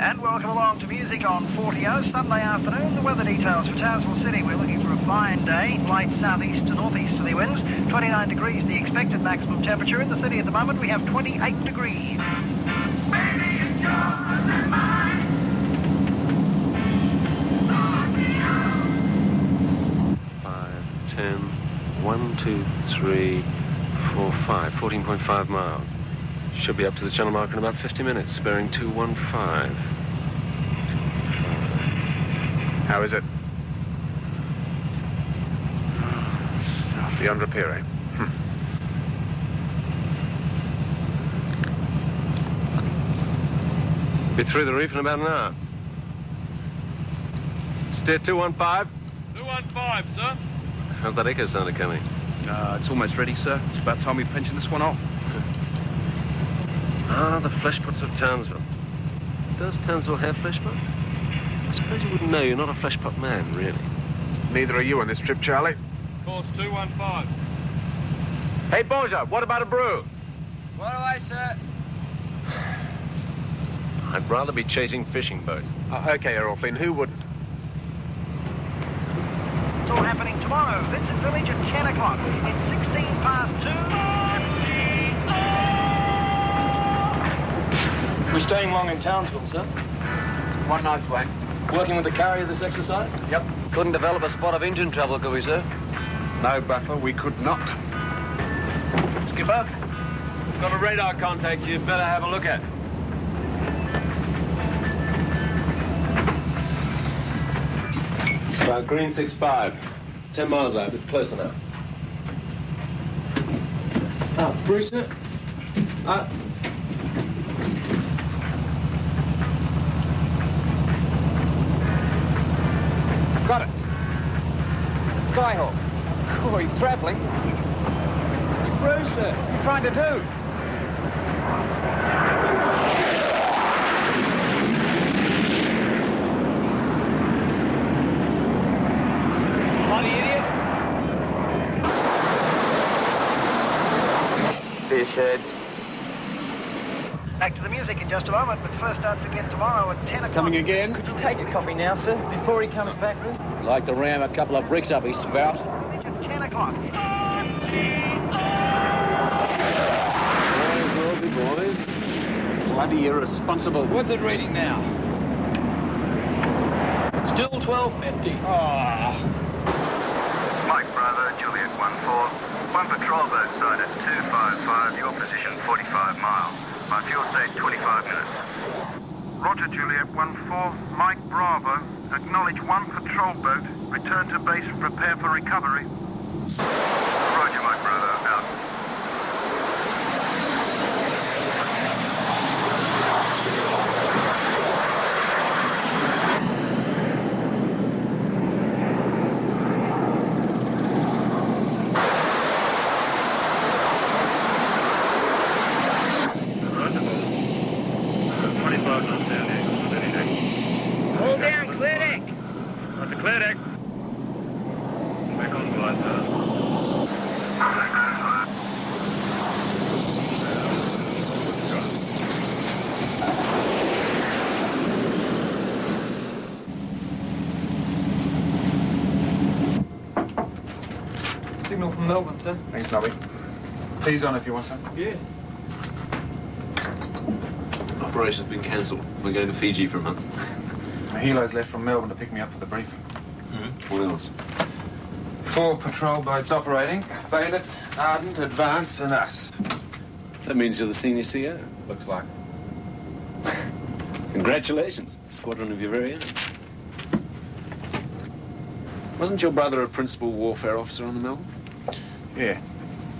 And welcome along to Music on 40O, Sunday afternoon. The weather details for Townsville City. We're looking for a fine day. Light southeast to northeasterly winds. 29 degrees the expected maximum temperature. In the city at the moment we have 28 degrees. 10, 1, 2, 3, 4, 5, 14.5 miles. Should be up to the channel mark in about 50 minutes, bearing 215. How is it? Beyond repair, eh? Be through the reef in about an hour. Steer 215. 215, sir. How's that echo sounder coming? It's almost ready, sir. It's about time we pension this one off. Ah, the fleshpots of Townsville. Does Townsville have fleshpots? I suppose you wouldn't know. You're not a fleshpot man, really. Neither are you on this trip, Charlie. Course 215. Hey, Bonja, what about a brew? What do I say? I'd rather be chasing fishing boats. Okay, Errol Flynn, who wouldn't? It's all happening tomorrow. Vincent Village at 10 o'clock. It's 16 past 2. We're staying long in Townsville, sir. One night's wait. Working with the carrier this exercise? Yep. Couldn't develop a spot of engine trouble, could we, sir? No, Buffer, we could not. Skipper, got a radar contact you'd better have a look at. Green 65. 10 miles out, but close enough. Brewster? Got it. The Skyhawk. Oh, he's traveling. Brewster! What are you trying to do? FishHeads. Back to the music in just a moment, but first don't forget tomorrow at 10 o'clock. Coming again? Could you take your coffee now, sir, before he comes back, Ruth? Like to ram a couple of bricks up his spout. Village at 10 o'clock. Boys. Bloody irresponsible. What's it reading now? Still 1250. Mike Bravo, Juliet 1-4. One patrol boat side at 255, your position 45 miles. My fuel stage 25 minutes. Roger, Juliet 1-4. Mike Bravo, acknowledge one patrol boat. Return to base and prepare for recovery. Roger, Mike Bravo, out. Signal from Melbourne, sir. Thanks, Nobby. Tea's on if you want some. Yeah. Operation's been cancelled. We're going to Fiji for a month. The helo's left from Melbourne to pick me up for the briefing. What else? 4 patrol boats operating. Bayonet, Ardent, Advance, and us. That means you're the senior CO. Looks like. Congratulations. Squadron of your very own. Wasn't your brother a principal warfare officer on the Melbourne? Yeah,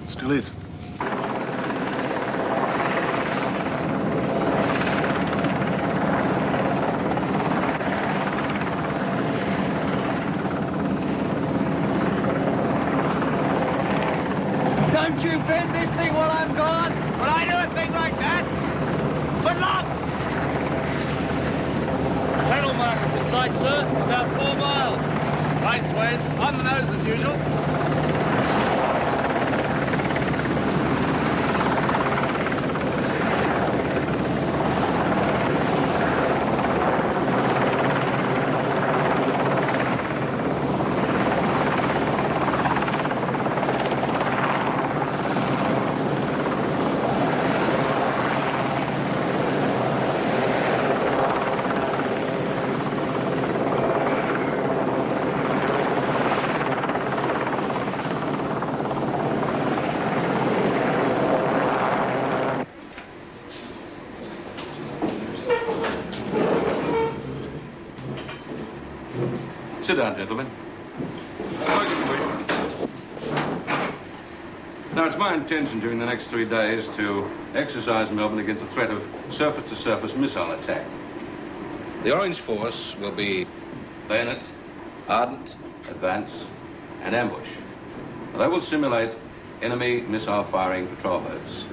still is. Don't you bend this thing while I'm gone. When I do a thing like that, good luck. Channel markers in sight, sir. About 4 miles. Lights, Wade. On the nose as usual. Sit down, gentlemen. Smoke if you wish. Now, it's my intention during the next 3 days to exercise Melbourne against the threat of surface-to-surface missile attack. The Orange Force will be bayonet, ardent, advance, and ambush. They will simulate enemy missile-firing patrol boats.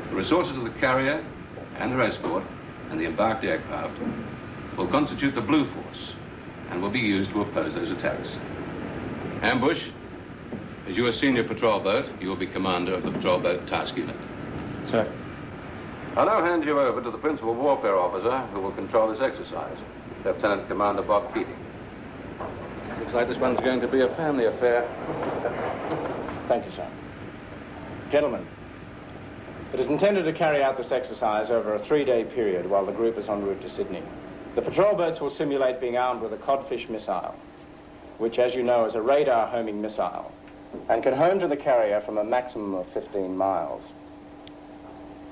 The resources of the carrier and her escort and the embarked aircraft will constitute the Blue Force and will be used to oppose those attacks. Ambush, as you are senior patrol boat, you will be commander of the patrol boat task unit. Sir. I'll now hand you over to the principal warfare officer who will control this exercise, Lieutenant Commander Bob Keating. Looks like this one's going to be a family affair. Thank you, sir. Gentlemen, it is intended to carry out this exercise over a 3-day period while the group is en route to Sydney. The patrol boats will simulate being armed with a codfish missile, which, as you know, is a radar homing missile, and can home to the carrier from a maximum of 15 miles.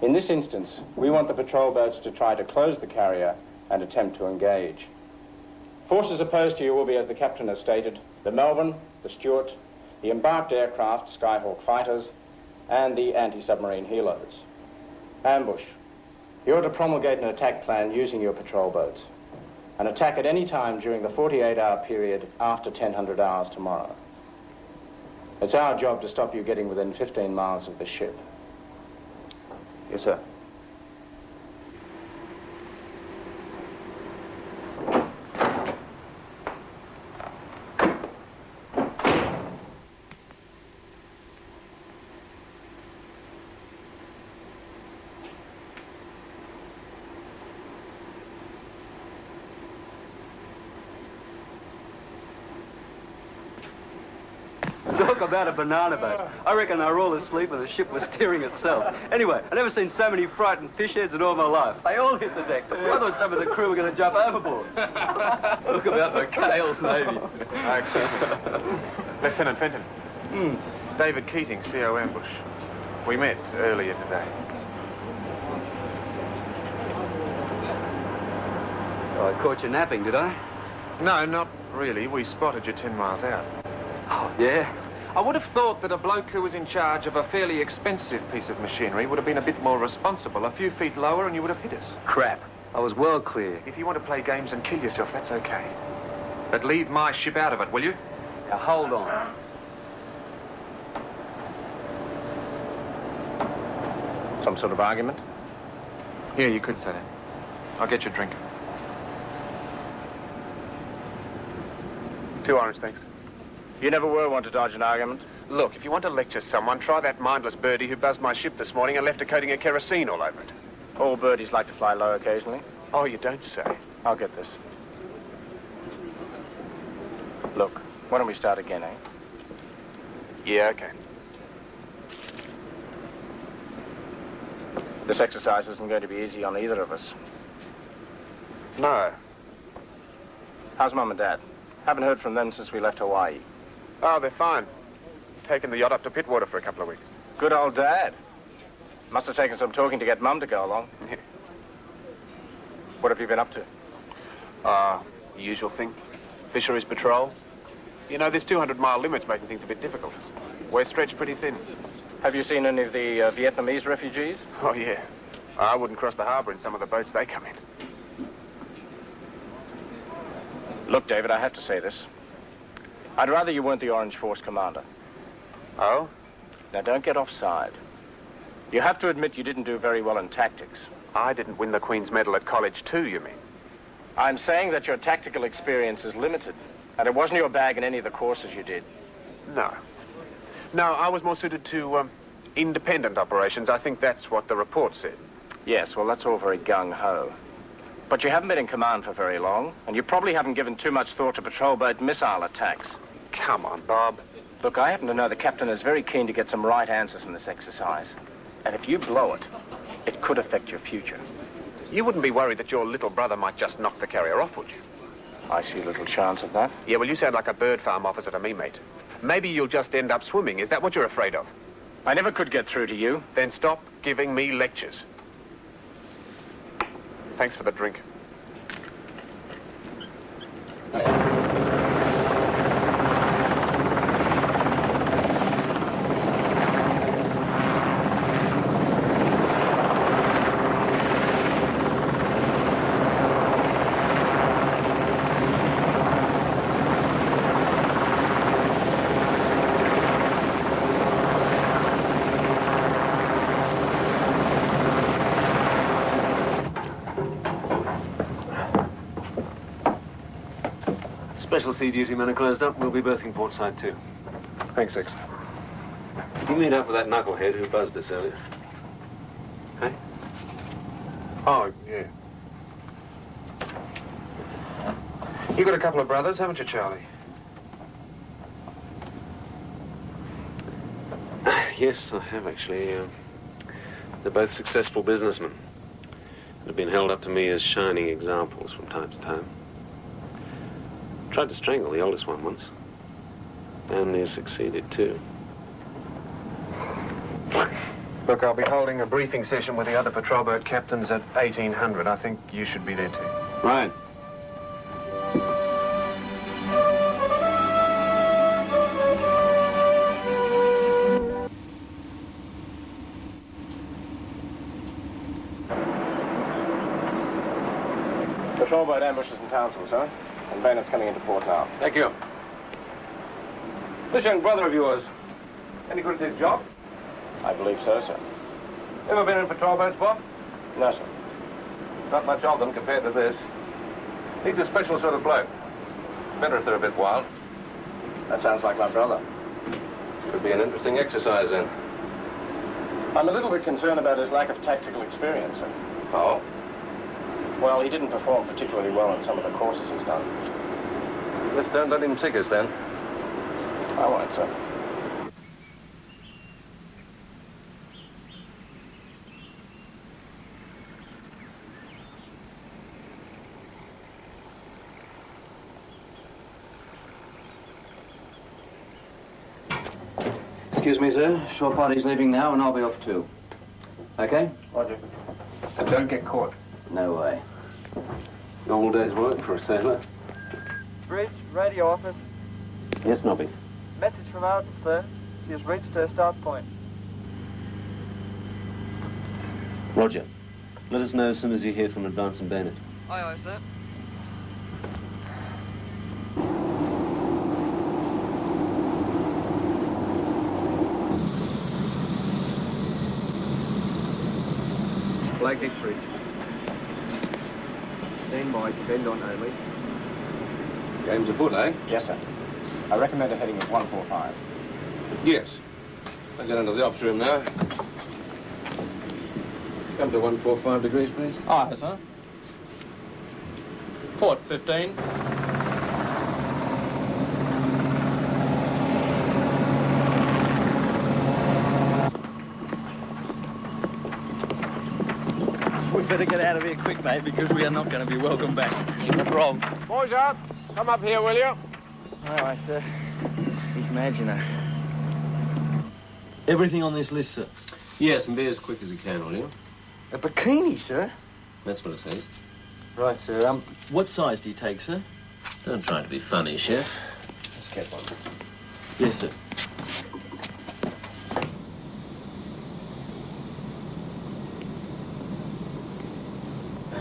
In this instance, we want the patrol boats to try to close the carrier and attempt to engage. Forces opposed to you will be, as the captain has stated, the Melbourne, the Stuart, the embarked aircraft, Skyhawk fighters, and the anti-submarine helos. Ambush. You're to promulgate an attack plan using your patrol boats. An attack at any time during the 48-hour period after 1000 hours tomorrow. It's our job to stop you getting within 15 miles of the ship. Yes, sir. Talk about a banana boat. I reckon they were all asleep and the ship was steering itself. Anyway, I've never seen so many frightened fish heads in all my life. They all hit the deck. I thought some of the crew were going to jump overboard. Talk about the Kale's Navy. Excuse me. Lieutenant Fenton. David Keating, CO Ambush. We met earlier today. Oh, I caught you napping, did I? No, not really. We spotted you 10 miles out. Oh, yeah? I would have thought that a bloke who was in charge of a fairly expensive piece of machinery would have been a bit more responsible. A few feet lower and you would have hit us. Crap. I was well clear. If you want to play games and kill yourself, that's okay. But leave my ship out of it, will you? Now, hold on. Some sort of argument? Yeah, you could say that. I'll get you a drink. 2 orange, thanks. You never were one to dodge an argument. Look, if you want to lecture someone, try that mindless birdie who buzzed my ship this morning and left a coating of kerosene all over it. All birdies like to fly low occasionally. Oh, you don't say. I'll get this. Look, why don't we start again, eh? Yeah, okay. This exercise isn't going to be easy on either of us. No. How's Mum and Dad? Haven't heard from them since we left Hawaii. Oh, they're fine. Taking the yacht up to Pittwater for a couple of weeks. Good old Dad. Must have taken some talking to get Mum to go along. Yeah. What have you been up to? Usual thing. Fisheries patrol. You know, this 200-mile limit's making things a bit difficult. We're stretched pretty thin. Have you seen any of the Vietnamese refugees? Oh, yeah. I wouldn't cross the harbour in some of the boats they come in. Look, David, I have to say this. I'd rather you weren't the Orange Force commander. Oh? Now, don't get offside. You have to admit you didn't do very well in tactics. I didn't win the Queen's Medal at college too, you mean? I'm saying that your tactical experience is limited, and it wasn't your bag in any of the courses you did. No. No, I was more suited to, independent operations. I think that's what the report said. Yes, well, that's all very gung-ho. But you haven't been in command for very long, and you probably haven't given too much thought to patrol boat missile attacks. Come on, Bob. Look, I happen to know the captain is very keen to get some right answers in this exercise. And if you blow it, it could affect your future. You wouldn't be worried that your little brother might just knock the carrier off, would you? I see little chance of that. Yeah, well, you sound like a bird farm officer to me, mate. Maybe you'll just end up swimming. Is that what you're afraid of? I never could get through to you. Then stop giving me lectures. Thanks for the drink. Special sea duty men are closed up. We'll be berthing portside too. Thanks, Six. Did you meet up with that knucklehead who buzzed us earlier? Hey? Oh, yeah. You got a couple of brothers, haven't you, Charlie? Yes, I have actually. They're both successful businessmen. They've been held up to me as shining examples from time to time. Tried to strangle the oldest one once. And near succeeded too. Look, I'll be holding a briefing session with the other patrol boat captains at 1800. I think you should be there too. Right. Patrol boat ambushes in Townsville, sir. And Baynett's coming into port now. Thank you. This young brother of yours, any good at his job? I believe so, sir. Ever been in patrol boats, Bob? No, sir. Not much of them compared to this. Needs a special sort of bloke. Better if they're a bit wild. That sounds like my brother. Could be an interesting exercise then. I'm a little bit concerned about his lack of tactical experience, sir. Oh? Well, he didn't perform particularly well in some of the courses he's done. Let's don't let him sick us then. I won't, sir. Excuse me, sir. Shore party's leaving now, and I'll be off too. Okay? Roger. And don't get caught. No way. Normal day's work for a sailor. Bridge, radio office. Yes, Nobby. Message from Alton, sir. She has reached her start point. Roger. Let us know as soon as you hear from Advance and Bennett. Aye, aye, sir. Blackhead Bridge. Stand by, depend on only. Game's afoot, eh? Yes, sir. I recommend a heading of 145. Yes. I'll get into the ops room now. Come to 145 degrees, please. Aye, sir. Port 15. We better get out of here quick, mate, because we are not going to be welcome back in the Bronx. Boys out. Come up here, will you? All right, sir. He's mad, you know. Everything on this list, sir. Yes, and be as quick as you can, will you? A bikini, sir? That's what it says. Right, sir. What size do you take, sir? Don't try to be funny, Chef. Let's get one. Yes, sir.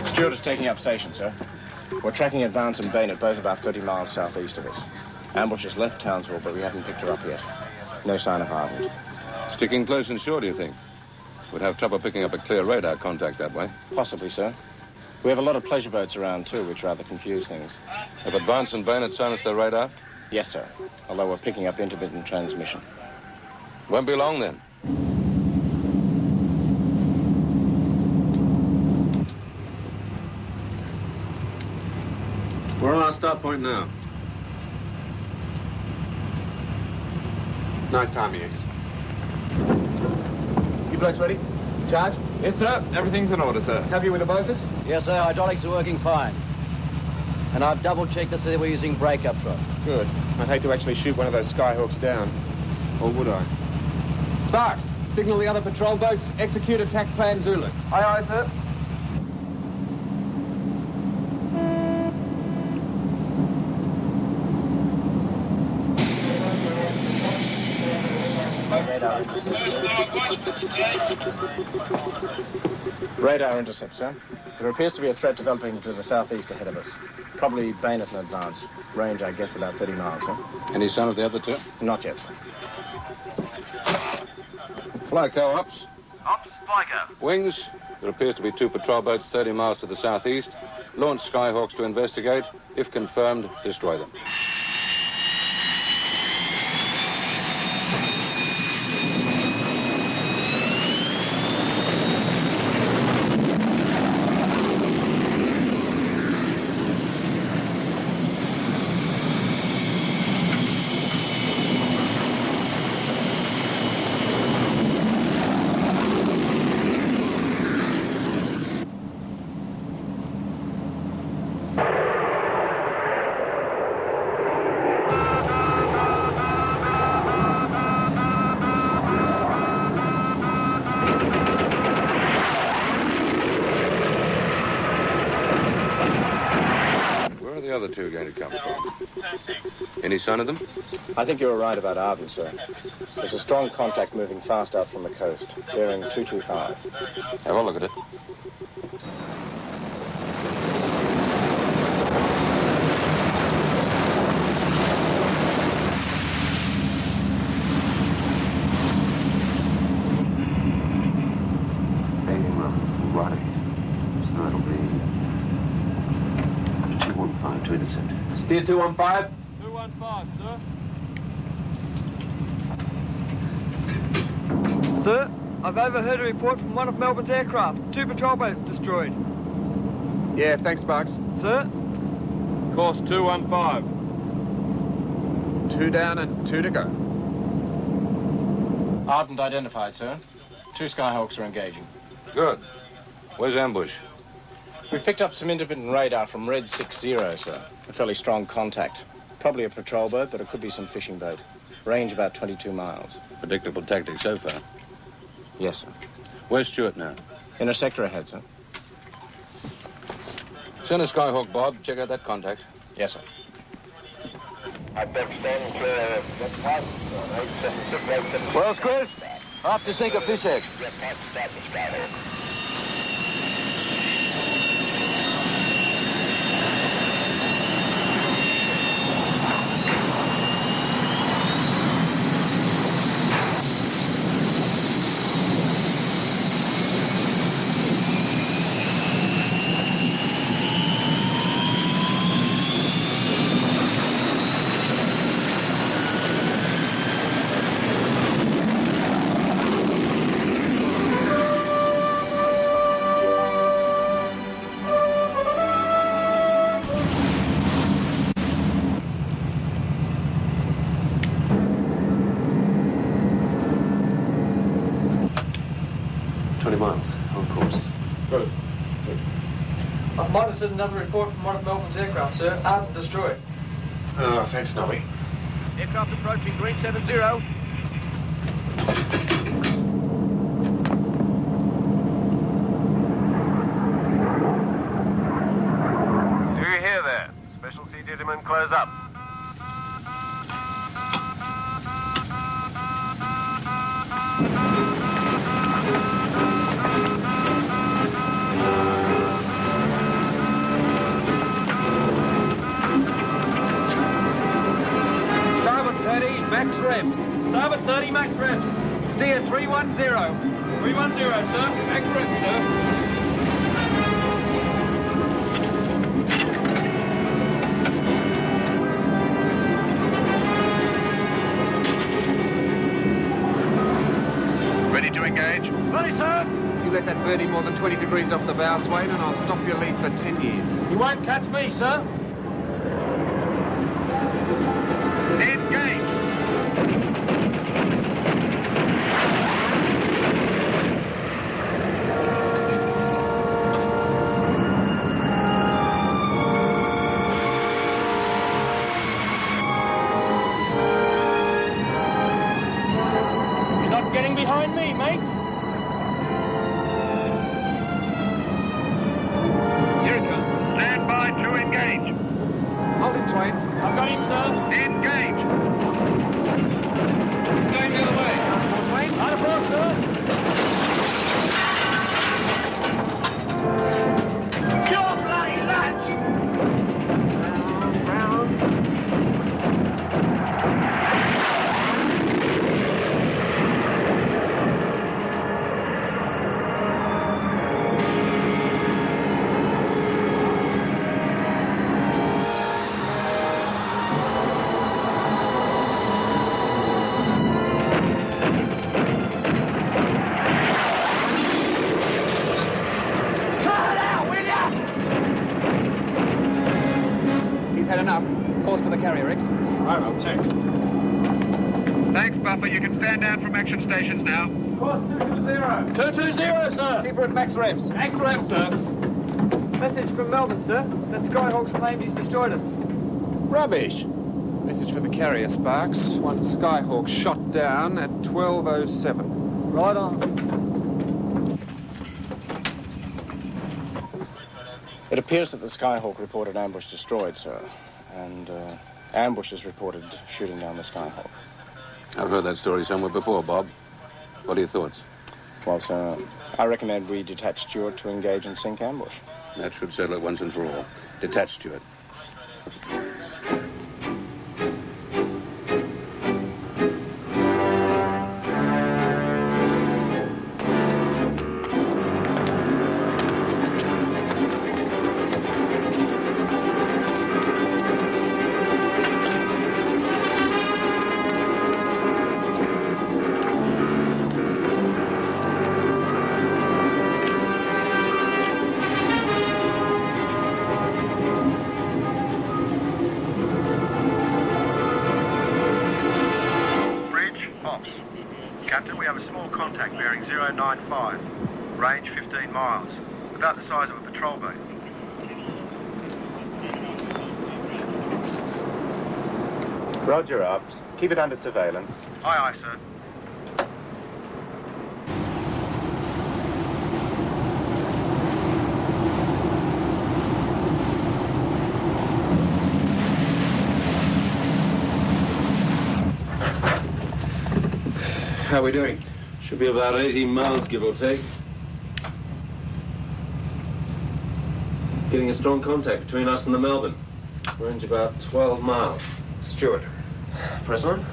Stewart is taking up station, sir. We're tracking Advance and Bennett, both about 30 miles southeast of us. Ambush has left Townsville, but we haven't picked her up yet. No sign of Harvard. Sticking close and shore, do you think? We'd have trouble picking up a clear radar contact that way. Possibly, sir. We have a lot of pleasure boats around, too, which rather confuse things. Have Advance and Bennett silenced their radar? Yes, sir. Although we're picking up intermittent transmission. Won't be long, then. We're on our start point now. Nice timing, X. You blokes ready? Charge? Yes, sir. Everything's in order, sir. Happy with the motors? Yes, sir. Hydraulics are working fine. And I've double-checked to see that we're using breakup shot. Good. I'd hate to actually shoot one of those skyhawks down. Or would I? Sparks, signal the other patrol boats. Execute attack plan Zulu. Aye, aye, sir. Radar intercept, sir. There appears to be a threat developing to the southeast ahead of us. Probably Bennett in advance. Range, I guess, about 30 miles, sir. Any sign of the other two? Not yet. Flyco ops. Ops, Flyco. Wings. There appears to be two patrol boats 30 miles to the southeast. Launch Skyhawks to investigate. If confirmed, destroy them. are the other two going to come from? Any sign of them? I think you were right about Arden, sir. There's a strong contact moving fast out from the coast, bearing 225. Have a look at it. So it'll be 215 to intercept. Steer 215. 215, sir. Sir, I've overheard a report from one of Melbourne's aircraft. 2 patrol boats destroyed. Yeah, thanks, Sparks. Sir? Course 215. 2 down and 2 to go. Ardent identified, sir. 2 Skyhawks are engaging. Good. Where's ambush? We picked up some intermittent radar from Red 60, sir. A fairly strong contact. Probably a patrol boat, but it could be some fishing boat. Range about 22 miles. Predictable tactics so far. Yes, sir. Where's Stewart now? In a sector ahead, sir. Send a Skyhawk, Bob. Check out that contact. Yes, sir. Well, Chris, off to sink a fish head. Miles on course. Good. I've monitored another report from one of Melbourne's aircraft, sir. Arden destroyed. Oh, thanks, Nobby. Aircraft approaching green 70. Do you hear that? Special Sea gentlemen, close up. Max revs. Starboard 30, max revs. Steer 310. 310, sir. Max revs, sir. Ready to engage? Ready, sir. You let that birdie more than 20 degrees off the bow, Swain, and I'll stop your lead for 10 years. You won't catch me, sir. Engage! You're not getting behind me, mate. Here it comes. Stand by to engage. Hold him, Twain. I've got him, sir. Engage! He's going the other way. Twain. Out of port, sir. You bloody lads! Round. Course for the carrier, X. Right, I'll check. Thanks, Buffer. You can stand down from action stations now. Course 220. 220, sir. Keep her at max revs. Max revs, sir. Message from Melbourne, sir. That Skyhawk's claimed he's destroyed us. Rubbish. Message for the carrier, Sparks. 1 Skyhawk shot down at 12:07. Right on. It appears that the Skyhawk reported ambush destroyed, sir. And ambush is reported shooting down the Skyhawk. I've heard that story somewhere before, Bob. What are your thoughts? Well, sir, I recommend we detach Stewart to engage and sink ambush. That should settle it once and for all. Detach Stewart. Captain, we have a small contact bearing 095, range 15 miles, about the size of a patrol boat. Roger, Ops. Keep it under surveillance. Aye, aye, sir. How are we doing? Should be about 80 miles, give or take. Getting a strong contact between us and the Melbourne. Range about 12 miles. Stewart. Press on?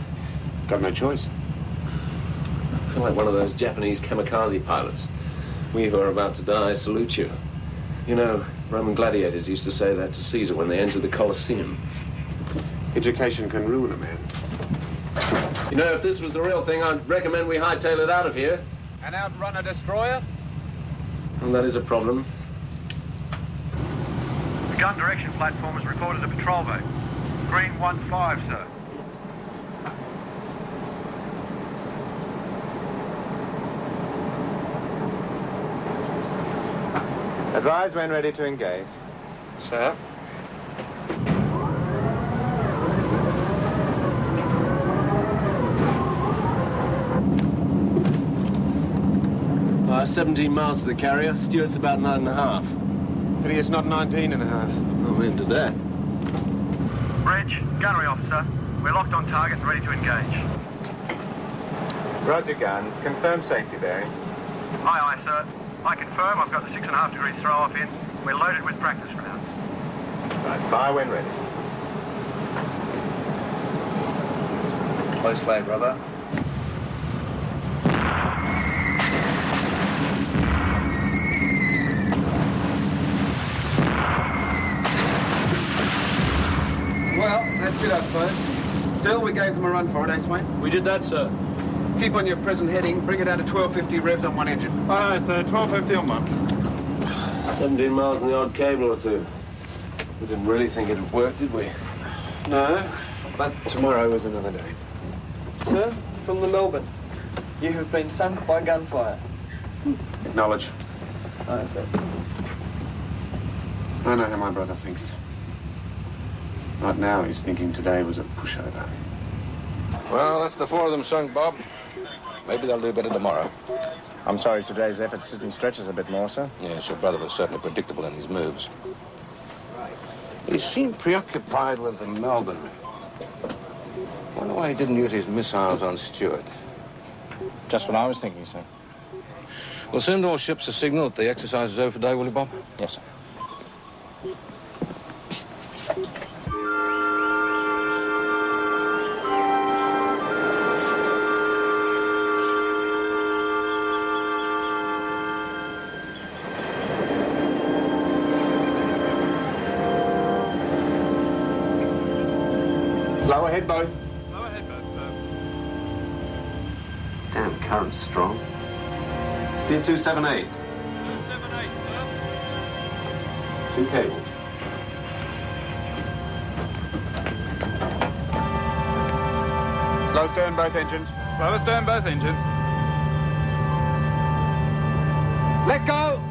Got no choice. I feel like one of those Japanese kamikaze pilots. We who are about to die salute you. You know, Roman gladiators used to say that to Caesar when they entered the Colosseum. Education can ruin a man. You know, if this was the real thing, I'd recommend we hightail it out of here. And outrun a destroyer? Well, that is a problem. The gun direction platform has reported a patrol boat. Green 15, sir. Advise when ready to engage. Sir? 17 miles to the carrier. Stewart's about 9.5. Pity it's not 19.5. I'm into that. Bridge, gunnery officer. We're locked on target and ready to engage. Roger, guns. Confirm safety bearing. Aye, aye, sir. I confirm I've got the 6.5 degrees throw-off in. We're loaded with practice rounds. Right, fire when ready. Close play, brother. Well, that's it, I suppose. Still, we gave them a run for it, eh, Swain? We did that, sir. Keep on your present heading. Bring it down to 1250 revs on one engine. Aye, sir. 1250 on one. 17 miles in the odd cable or two. We didn't really think it'd work, did we? No, but tomorrow is another day. Sir, from the Melbourne. You have been sunk by gunfire. Acknowledge. Aye, sir. I know how my brother thinks. Right now, he's thinking today was a pushover. Well, that's the 4 of them sunk, Bob. Maybe they'll do better tomorrow. I'm sorry today's efforts didn't stretch us a bit more, sir. Yes, your brother was certainly predictable in his moves. He seemed preoccupied with the Melbourne. Wonder why he didn't use his missiles on Stewart. Just what I was thinking, sir. We'll send all ships a signal that the exercise is over today, will you, Bob? Yes, sir. Slow ahead, both. Slow ahead, both, sir. Damn, current's strong. Steer 278. 278, sir. 2 cables. Slow stern, both engines. Slow astern, both engines. Let go!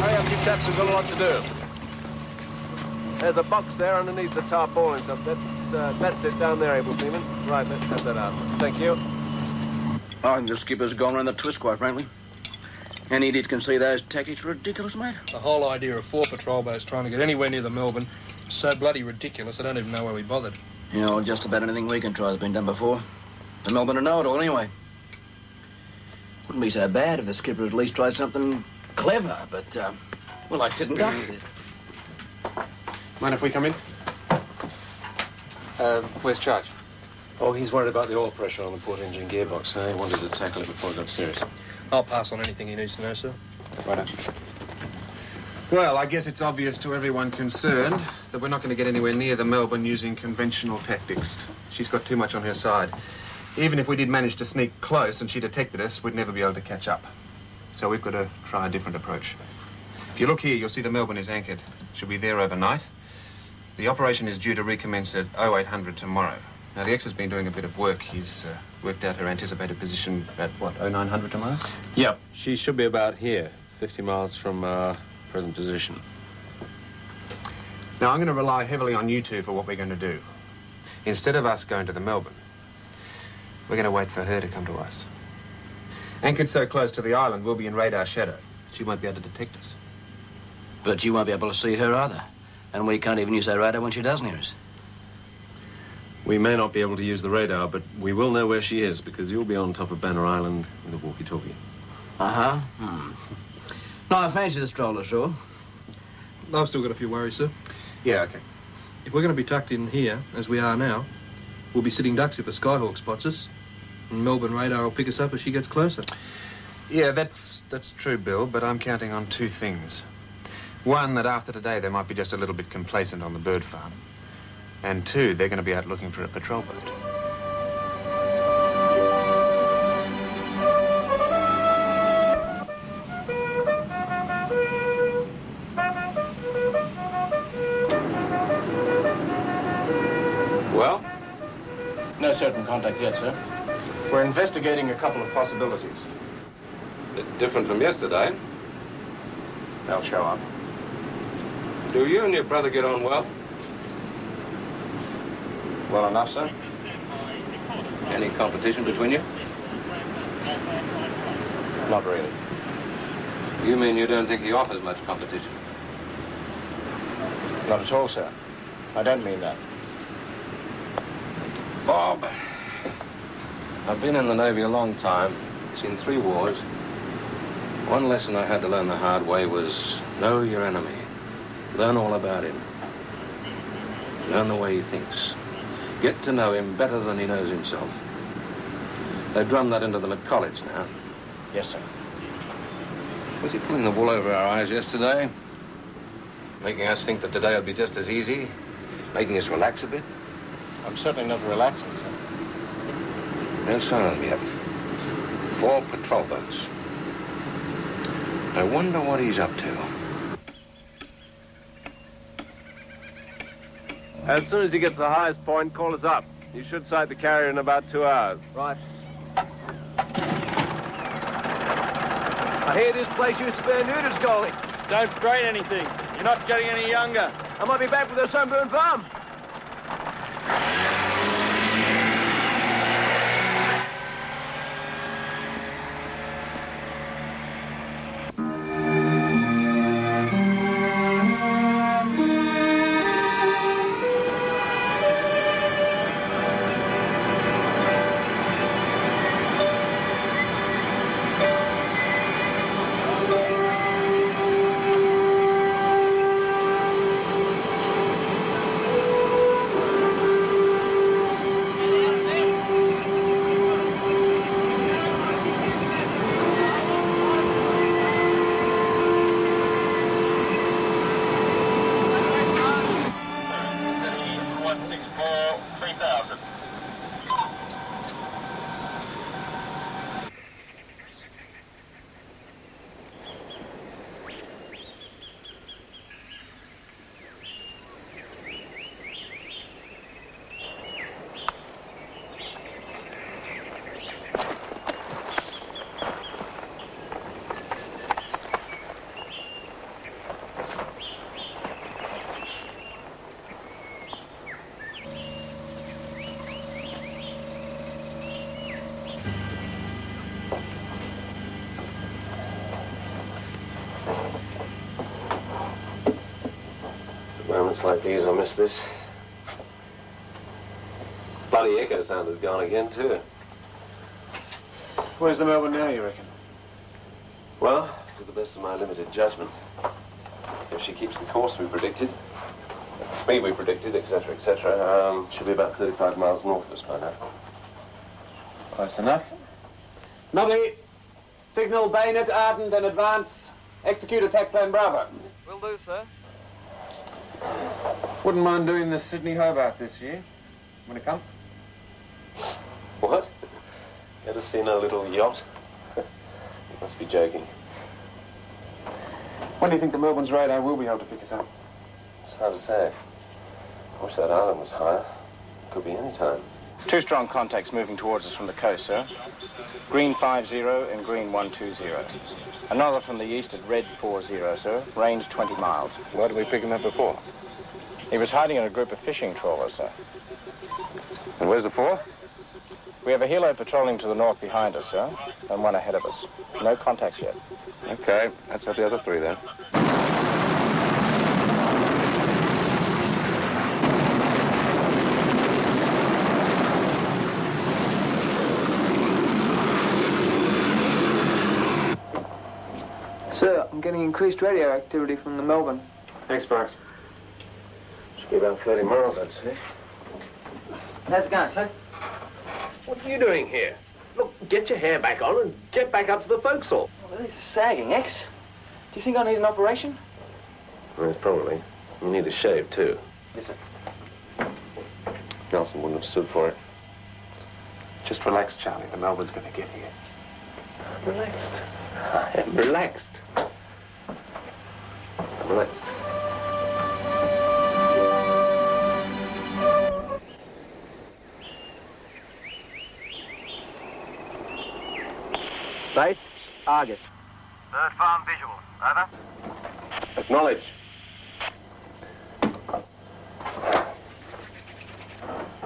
Hurry up, you chaps. We've got a lot to do. There's a box there underneath the tarpaulin. So that's it down there, able seaman. Right, let's have that out. Thank you. I think the skipper's gone around the twist, quite frankly. Any idiot can see those tactics are ridiculous, mate. The whole idea of 4 patrol boats trying to get anywhere near the Melbourne is so bloody ridiculous, I don't even know why we bothered. You know, just about anything we can try has been done before. The Melbourne will know it all anyway. Wouldn't be so bad if the skipper at least tried something clever, but, well, like sitting ducks. Mind if we come in? Where's Charge? Oh, he's worried about the oil pressure on the port engine gearbox, so he wanted to tackle it before it got serious. I'll pass on anything he needs to know, sir. Right. Well, I guess it's obvious to everyone concerned that we're not going to get anywhere near the Melbourne using conventional tactics. She's got too much on her side. Even if we did manage to sneak close and she detected us, we'd never be able to catch up. So we've got to try a different approach. If you look here, you'll see the Melbourne is anchored. She'll be there overnight. The operation is due to recommence at 0800 tomorrow. Now, the ex has been doing a bit of work. He's worked out her anticipated position at, what, 0900 tomorrow? Yep. She should be about here, 50 miles from our present position. Now, I'm going to rely heavily on you two for what we're going to do. Instead of us going to the Melbourne, we're going to wait for her to come to us. Anchored so close to the island, we'll be in radar shadow. She won't be able to detect us. But you won't be able to see her either. And we can't even use our radar when she does near us. We may not be able to use the radar, but we will know where she is, because you'll be on top of Banner Island with a walkie-talkie. Uh-huh. No, I fancy the stroll ashore. I've still got a few worries, sir. Yeah, OK. If we're going to be tucked in here, as we are now, we'll be sitting ducks if a Skyhawk spots us. And Melbourne radar will pick us up as she gets closer. Yeah, that's true, Bill, but I'm counting on 2 things. One, that after today they might be just a little bit complacent on the bird farm. And 2, they're going to be out looking for a patrol boat. Well? No certain contact yet, sir. We're investigating a couple of possibilities. A bit different from yesterday. They'll show up. Do you and your brother get on well? Well enough, sir. Any competition between you? Not really. You mean you don't think he offers much competition? Not at all, sir. I don't mean that. Bob, I've been in the Navy a long time, seen 3 wars. One lesson I had to learn the hard way was know your enemy. Learn all about him. Learn the way he thinks. Get to know him better than he knows himself. They drummed that into them at college now. Yes, sir. Was he pulling the wool over our eyes yesterday? Making us think that today will be just as easy? Making us relax a bit? I'm certainly not relaxing, sir. Don't sign on yet. 4 patrol boats. I wonder what he's up to. As soon as you get to the highest point, call us up. You should sight the carrier in about 2 hours. Right. I hear this place used to be a nudist colony. Don't strain anything. You're not getting any younger. I might be back with a sunburn farm. moments like these, I miss this. Bloody echo sounder's gone again, too. Where's the Melbourne now, you reckon? Well, to the best of my limited judgment, if she keeps the course we predicted, at the speed we predicted, etc., she'll be about 35 miles north of us by now. Close enough. Nobby, signal bayonet ardent and advance. Execute attack plan Bravo. Will do, sir. Wouldn't mind doing the Sydney-Hobart this year. Want to come? What? Ever seen our little yacht? You must be joking. When do you think the Melbourne's radar will be able to pick us up? It's hard to say. I wish that island was higher. Could be any time. 2 strong contacts moving towards us from the coast, sir. Green 50 and green 120. Another from the east at red 40, sir. Range 20 miles. Why did we pick him up before? He was hiding in a group of fishing trawlers, sir. And where's the 4th? We have a helo patrolling to the north behind us, sir, and one ahead of us. No contacts yet. Okay, let's have the other 3 then. Sir, I'm getting increased radio activity from the Melbourne. Thanks, Sparks. Should be about 30 miles, I'd say. How's it going, sir? What are you doing here? Look, get your hair back on and get back up to the forecastle. Well, this is sagging, X. Do you think I need an operation? Yes, probably. You need a shave, too. Yes, sir. Nelson wouldn't have stood for it. Just relax, Charlie. The Melbourne's going to get here. I'm relaxed. I am relaxed. I'm relaxed. Base, Argus. Third farm visual. Over. Acknowledge.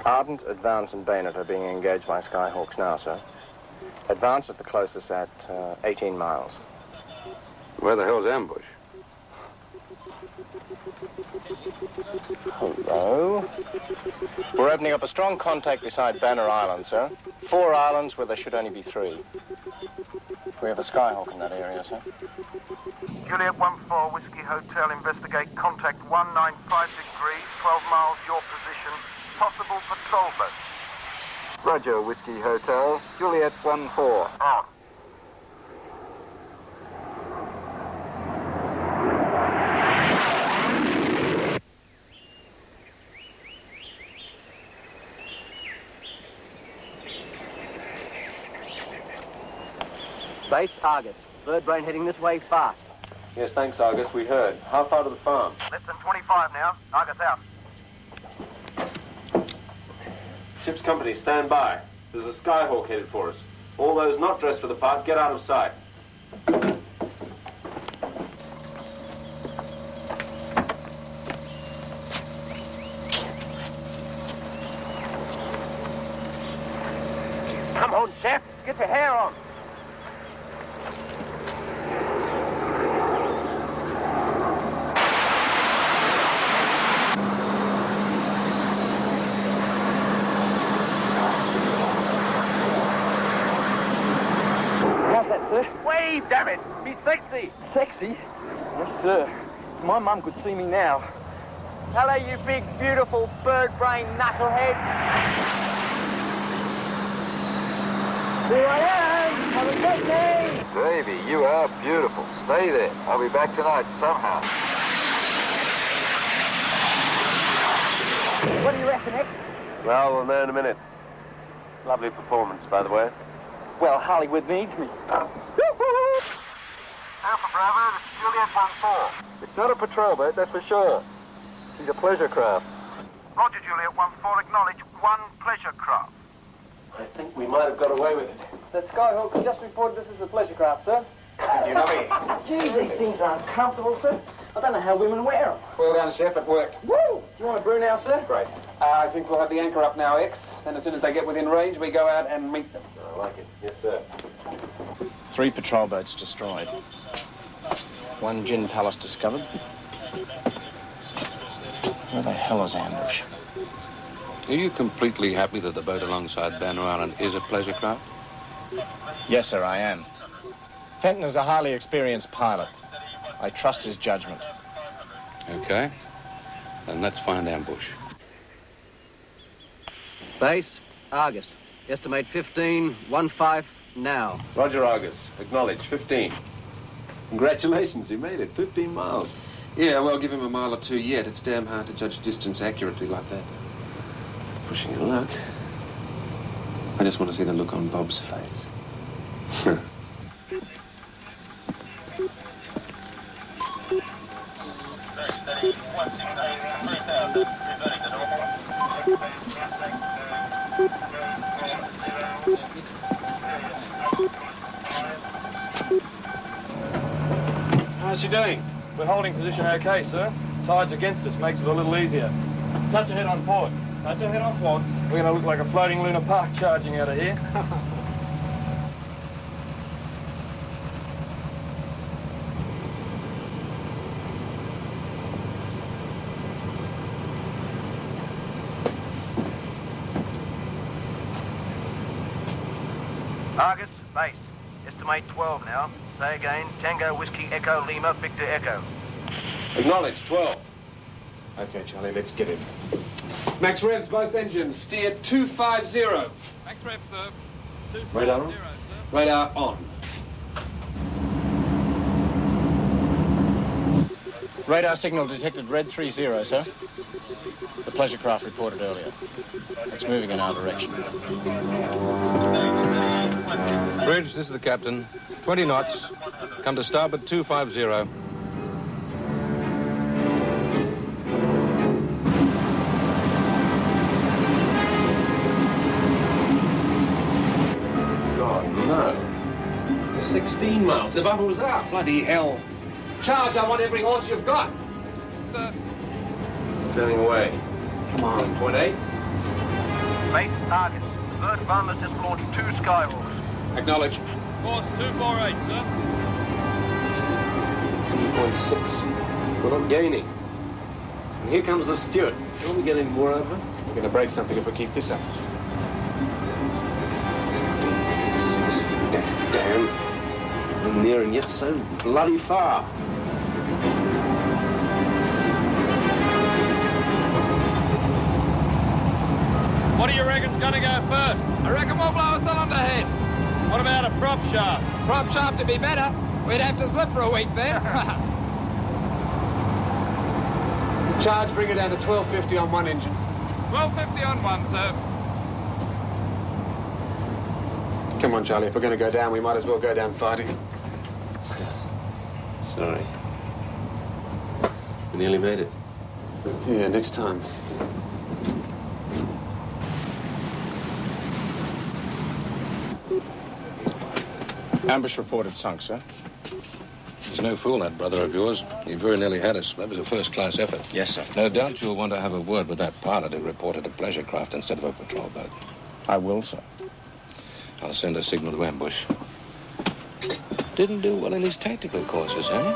Ardent, Advance and Bayonet are being engaged by Skyhawks now, sir. Advance is the closest at 18 miles. Where the hell's Ambush? Hello. We're opening up a strong contact beside Banner Island, sir. 4 islands where there should only be 3. We have a Skyhawk in that area, sir. Juliet 14, Whiskey Hotel, investigate contact 195 degrees, 12 miles your position, possible patrol boat. Roger, Whiskey Hotel, Juliet 14. On. Base, Argus. Bird brain heading this way fast. Yes, thanks, Argus. We heard. How far to the farm? Less than 25 now. Argus out. Ship's company, stand by. There's a Skyhawk headed for us. All those not dressed for the part, get out of sight. Come on, chap. Get your hair on. How's that, sir? Wave, damn it. Be sexy. Sexy? Yes, sir. If my mum could see me now. Hello, you big, beautiful, bird-brain knucklehead. Here I am. Have a good day. Davy, you are beautiful. Stay there. I'll be back tonight somehow. What do you reckon, X? Well, we'll know in a minute. Lovely performance, by the way. Well, Hollywood needs me. Alpha Bravo, this is Juliet 14. It's not a patrol boat, that's for sure. She's a pleasure craft. Roger, Juliet 14, acknowledge 1 pleasure craft. I think we might have got away with it. That Skyhawk's just reported this is a pleasure craft, sir. You know me. Geez, these things are uncomfortable, sir. I don't know how women wear them. Well done, Chef, at work. Woo! Do you want a brew now, sir? Great. I think we'll have the anchor up now, X. Then as soon as they get within range, we go out and meet them. I like it. Yes, sir. 3 patrol boats destroyed. 1 gin palace discovered. Where the hell is Ambush? Are you completely happy that the boat alongside Banner Island is a pleasure craft? Yes, sir, I am. Fenton is a highly experienced pilot. I trust his judgment. Okay. Then let's find Ambush. Base, Argus. Estimate 15 now. Roger, Argus. Acknowledge, 15. Congratulations, you made it. 15 miles. Yeah, well, give him a mile or two yet. It's damn hard to judge distance accurately like that. Pushing your luck. I just want to see the look on Bob's face. How's she doing? We're holding position okay, sir. Tide's against us, makes it a little easier. Touch ahead on port. Touch ahead on port. We're gonna look like a floating Luna Park charging out of here. Argus, base. Estimate 12 now. Say again, Tango Whiskey Echo Lima Victor Echo. Acknowledge, 12. Okay, Charlie, let's get in. Max revs, both engines. Steer 250. Max rev, sir. Radar on? Radar on. Radar signal detected red 30, sir. The pleasure craft reported earlier. It's moving in our direction. Bridge, this is the captain. 20 knots. Come to starboard 250. God, no. 16 miles. The buffer was out. Bloody hell. Charge, I want every horse you've got. Sir. Turning away. Come on. Point 8. Base, Argus. The bird bombers just launched 2 Skyhawks. Acknowledge. Course 248, sir. 2.6. We're not gaining. And here comes the steward. Don't we get any more over? We're going to break something if we keep this up. Damn. We're near and yet so bloody far. What do you reckon's gonna go first? I reckon we'll blow a cylinder head. What about a prop shaft? Prop shaft to be better. We'd have to slip for a week then. Charge, bring it down to 1250 on one engine. 1250 on one, sir. Come on, Charlie, if we're going to go down, we might as well go down fighting. Sorry. We nearly made it. Yeah, next time. Ambush reported sunk, sir. He's no fool, that brother of yours. He very nearly had us. That was a first-class effort. Yes, sir. No doubt you'll want to have a word with that pilot who reported a pleasure craft instead of a patrol boat. I will, sir. I'll send a signal to Ambush. Didn't do well in his tactical courses, eh?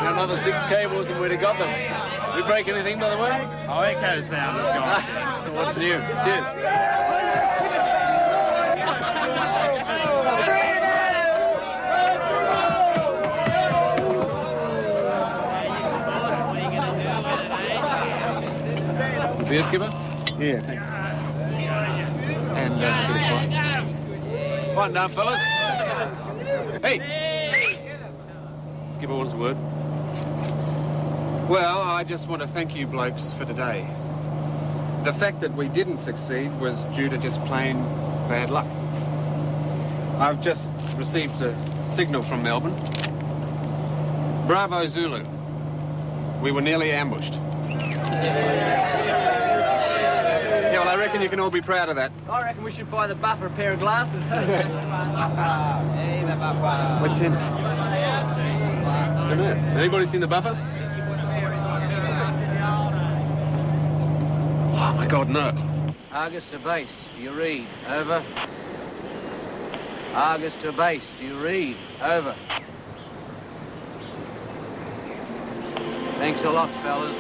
Another 6 cables and we'd have got them. We break anything, by the way? Oh, echo sound has gone. So what's new? Cheers. Beer, skipper? Yeah, thanks. And a bit of wine. One down, fellas. Hey! Skipper wants a word. Well, I just want to thank you blokes for today. The fact that we didn't succeed was due to just plain bad luck. I've just received a signal from Melbourne. Bravo Zulu. We were nearly ambushed. Yeah, well, I reckon you can all be proud of that. I reckon we should buy the buffer a pair of glasses. Where's Ken? I don't know. Anybody seen the buffer? Oh, my God, no. Argus to base. You read. Over. Argus to base, do you read? Over. Thanks a lot, fellas.